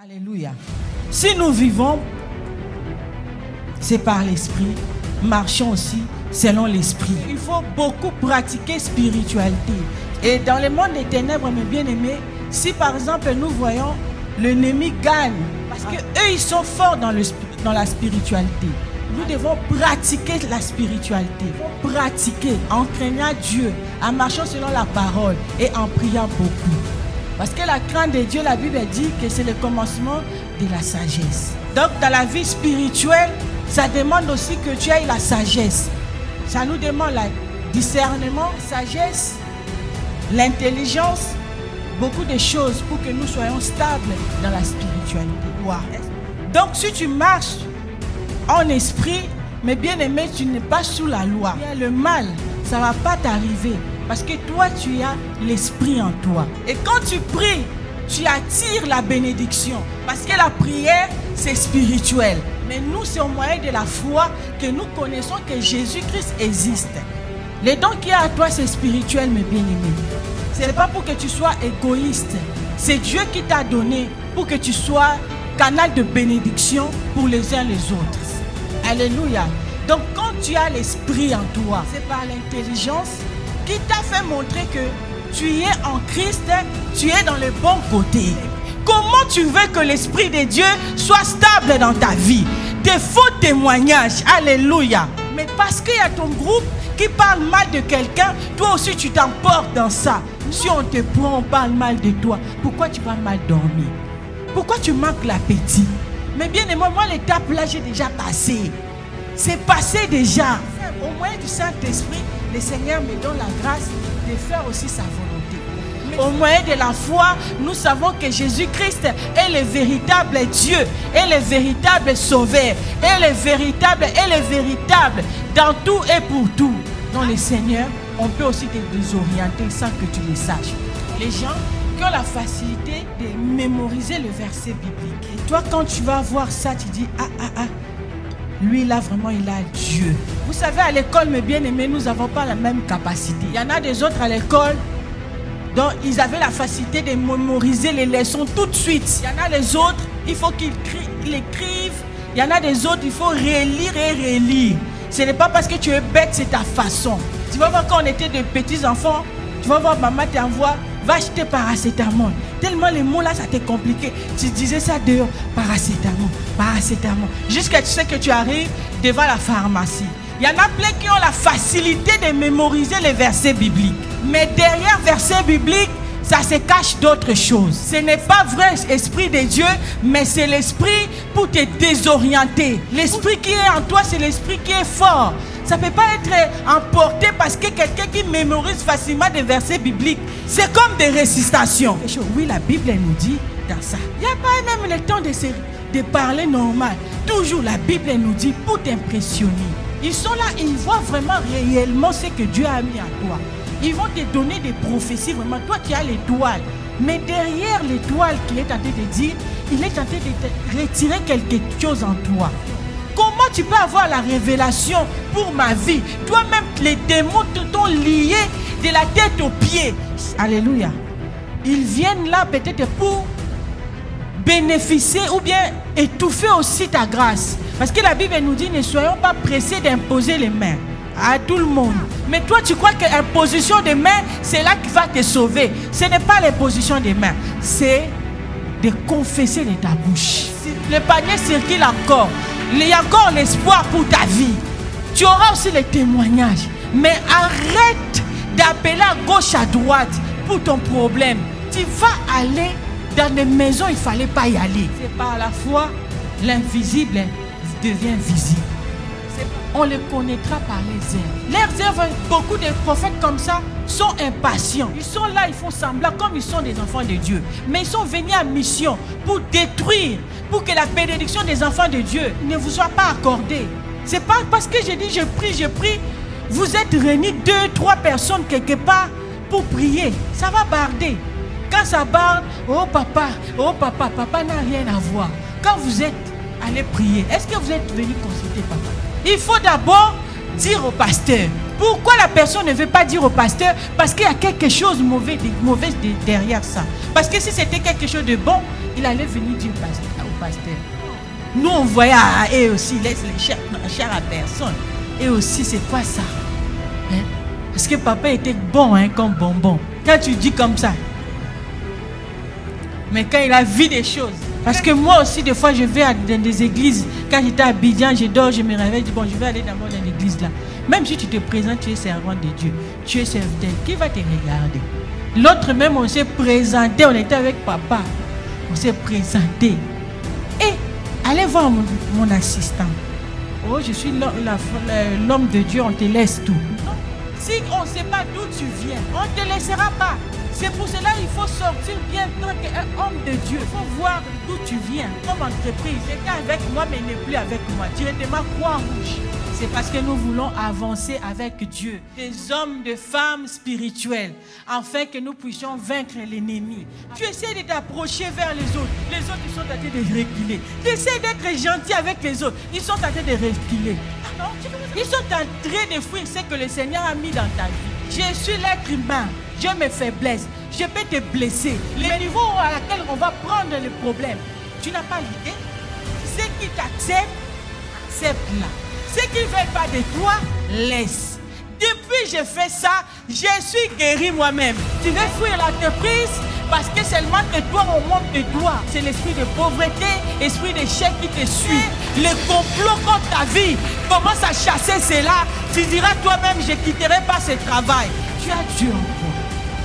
Alléluia. Si nous vivons, c'est par l'esprit, marchons aussi selon l'esprit. Il faut beaucoup pratiquer spiritualité. Et dans le monde des ténèbres, mes bien-aimés, si par exemple nous voyons l'ennemi gagne, parce qu'eux ils sont forts dans la spiritualité. Nous devons pratiquer la spiritualité, pratiquer en craignant Dieu, en marchant selon la parole et en priant beaucoup. Parce que la crainte de Dieu, la Bible dit que c'est le commencement de la sagesse. Donc dans la vie spirituelle, ça demande aussi que tu aies la sagesse. Ça nous demande le discernement, la sagesse, l'intelligence, beaucoup de choses pour que nous soyons stables dans la spiritualité. Wow. Donc si tu marches en esprit, mais bien aimé, tu n'es pas sous la loi. Le mal, ça ne va pas t'arriver. Parce que toi, tu as l'esprit en toi. Et quand tu pries, tu attires la bénédiction. Parce que la prière, c'est spirituel. Mais nous, c'est au moyen de la foi que nous connaissons que Jésus-Christ existe. Les dons qu'il y a à toi, c'est spirituel, mes bien-aimés. Ce n'est pas pour que tu sois égoïste. C'est Dieu qui t'a donné pour que tu sois canal de bénédiction pour les uns les autres. Alléluia. Donc, quand tu as l'esprit en toi, c'est par l'intelligence qui t'a fait montrer que tu es en Christ, tu es dans le bon côté. Comment tu veux que l'Esprit de Dieu soit stable dans ta vie? Des faux témoignages, alléluia. Mais parce qu'il y a ton groupe qui parle mal de quelqu'un, toi aussi tu t'emportes dans ça. Si on te prend, on parle mal de toi, pourquoi tu vas mal dormir? Pourquoi tu manques l'appétit? Mais bien aimé, moi l'étape là j'ai déjà passé. C'est passé déjà. Au moyen du Saint-Esprit, le Seigneur me donne la grâce de faire aussi sa volonté. Au moyen de la foi, nous savons que Jésus-Christ est le véritable Dieu, est le véritable Sauveur, est le véritable dans tout et pour tout. Dans le Seigneur, on peut aussi te désorienter sans que tu le saches. Les gens qui ont la facilité de mémoriser le verset biblique. Et toi, quand tu vas voir ça, tu dis lui là vraiment il a Dieu. Vous savez, à l'école, mes bien-aimés, nous n'avons pas la même capacité. Il y en a des autres à l'école dont ils avaient la facilité de mémoriser les leçons tout de suite. Il y en a les autres, il faut qu'ils écrivent. Il y en a des autres, il faut relire et relire. Ce n'est pas parce que tu es bête, c'est ta façon. Tu vas voir quand on était des petits enfants, tu vas voir maman t'envoie, va acheter paracétamol. Tellement les mots là, ça t'est compliqué. Tu disais ça dehors, paracétamol. Jusqu'à tu sais que tu arrives devant la pharmacie. Il y en a plein qui ont la facilité de mémoriser les versets bibliques. Mais derrière versets bibliques, ça se cache d'autres choses. Ce n'est pas vrai esprit de Dieu, mais c'est l'esprit pour te désorienter. L'esprit qui est en toi, c'est l'esprit qui est fort. Ça ne peut pas être emporté parce que quelqu'un qui mémorise facilement des versets bibliques, c'est comme des récitations. Oui, la Bible elle nous dit dans ça. Il n'y a pas même le temps de parler normal. Toujours la Bible elle nous dit pour t'impressionner. Ils sont là, ils voient vraiment réellement ce que Dieu a mis à toi. Ils vont te donner des prophéties, vraiment. Toi, tu as l'étoile. Mais derrière l'étoile qu'il est tenté de dire, il est tenté de retirer quelque chose en toi. Comment tu peux avoir la révélation pour ma vie? Toi-même, les démons t'ont lié de la tête aux pieds. Alléluia. Ils viennent là peut-être pour bénéficier ou bien étouffer aussi ta grâce. Parce que la Bible nous dit, ne soyons pas pressés d'imposer les mains à tout le monde. Mais toi, tu crois que l'imposition des mains, c'est là qui va te sauver. Ce n'est pas l'imposition des mains. C'est de confesser de ta bouche. Le panier circule encore. Il y a encore l'espoir pour ta vie. Tu auras aussi les témoignages. Mais arrête d'appeler à gauche, à droite pour ton problème. Tu vas aller dans des maisons, il ne fallait pas y aller. C'est par la foi, l'invisible devient visible. On les connaîtra par les œuvres. Leurs œuvres, beaucoup de prophètes comme ça sont impatients. Ils sont là, ils font semblant comme ils sont des enfants de Dieu. Mais ils sont venus en mission pour détruire, pour que la bénédiction des enfants de Dieu ne vous soit pas accordée. C'est pas parce que j'ai dit je prie. Vous êtes réunis 2, 3 personnes quelque part pour prier. Ça va barder. Quand ça barde, oh papa, papa n'a rien à voir. Quand vous êtes allé prier, est-ce que vous êtes venu consulter papa? Il faut d'abord dire au pasteur. Pourquoi la personne ne veut pas dire au pasteur? Parce qu'il y a quelque chose de mauvais derrière ça. Parce que si c'était quelque chose de bon, Il allait venir dire au pasteur. Nous, on voyait, et aussi, laisse les chers à personne. Et aussi, c'est quoi ça? Hein? Parce que papa était bon, hein, comme bonbon. Quand tu dis comme ça. Mais quand il a vu des choses. Parce que moi aussi, des fois, je vais dans des églises. Quand j'étais à Abidjan, je dors, je me réveille, je dis, bon, je vais aller d'abord dans l'église là. Même si tu te présentes, tu es servant de Dieu, tu es serviteur, qui va te regarder? L'autre même, on s'est présenté, on était avec papa. On s'est présenté. Et allez voir mon assistant. Oh, je suis l'homme de Dieu, on te laisse tout. Si on ne sait pas d'où tu viens, on ne te laissera pas. C'est pour cela qu'il faut sortir bien tant qu'un homme de Dieu. Il faut voir d'où tu viens. Comme entreprise, j'étais avec moi, mais il n'est plus avec moi. Directement, croix rouge. C'est parce que nous voulons avancer avec Dieu. Des hommes, des femmes spirituelles, afin que nous puissions vaincre l'ennemi. Tu essaies de t'approcher vers les autres. Les autres, ils sont en train de reculer. Tu essaies d'être gentil avec les autres. Ils sont en train de reculer. Ils sont en train de fuir ce que le Seigneur a mis dans ta vie. Je suis l'être humain. J'ai mes faiblesses. Je peux te blesser. Le niveau à laquelle on va prendre le problème, tu n'as pas l'idée. Ceux qui t'acceptent, accepte-la. Ceux qui ne veulent pas de toi, laisse. Depuis que j'ai fait ça, je suis guéri moi-même. Tu veux fuir l'entreprise parce que seulement que toi, on monte de toi. C'est l'esprit de pauvreté, l'esprit d'échec qui te suit. Le complot contre ta vie commence à chasser cela. Tu diras toi-même, je ne quitterai pas ce travail. Tu as Dieu en toi.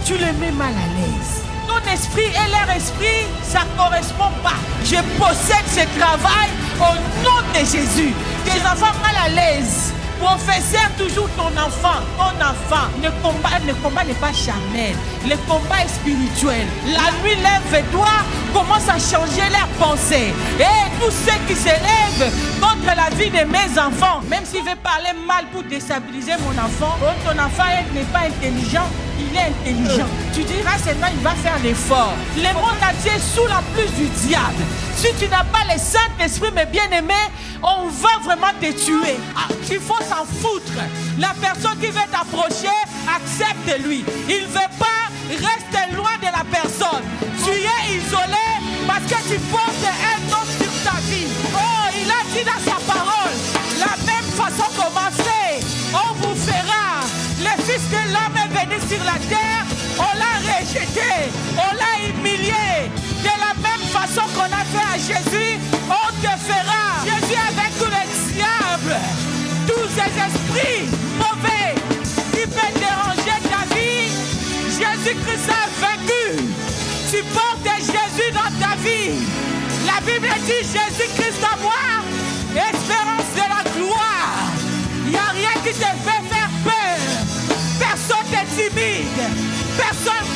Tu le mets mal à l'aise. Ton esprit et leur esprit, ça ne correspond pas. Je possède ce travail au nom de Jésus. Tes enfants mal à l'aise. Professeur toujours ton enfant. Le combat n'est pas charnel. Le combat est spirituel. La nuit, lève-toi, commence à changer leurs pensées. Et tous ceux qui s'élèvent contre la vie de mes enfants, même s'il veut parler mal pour déstabiliser mon enfant, ton enfant n'est pas intelligent, il est intelligent. Tu diras seulement il va faire l'effort. Le monde entier est sous la pluie du diable. Si tu n'as pas le Saint-Esprit, mes bien-aimés, on va vraiment te tuer. Il faut s'en foutre. La personne qui veut t'approcher, accepte-lui. Il ne veut pas, reste loin de la personne. Tu es isolé parce que tu portes un nom sur ta vie. Oh, il a dit dans sa parole, la même façon commencée, on vous fera. Le Fils de l'homme est venu sur la terre, on l'a rejeté, on l'a humilié. De la même façon qu'on a fait à Jésus, on te fera. Jésus avec tous les diables, tous ces esprits mauvais qui peuvent déranger ta vie, Jésus-Christ a vaincu. Tu portes Jésus dans ta vie. La Bible dit Jésus-Christ en moi, espérance de la gloire. Il n'y a rien qui te fait faire peur. Personne n'est timide. Personne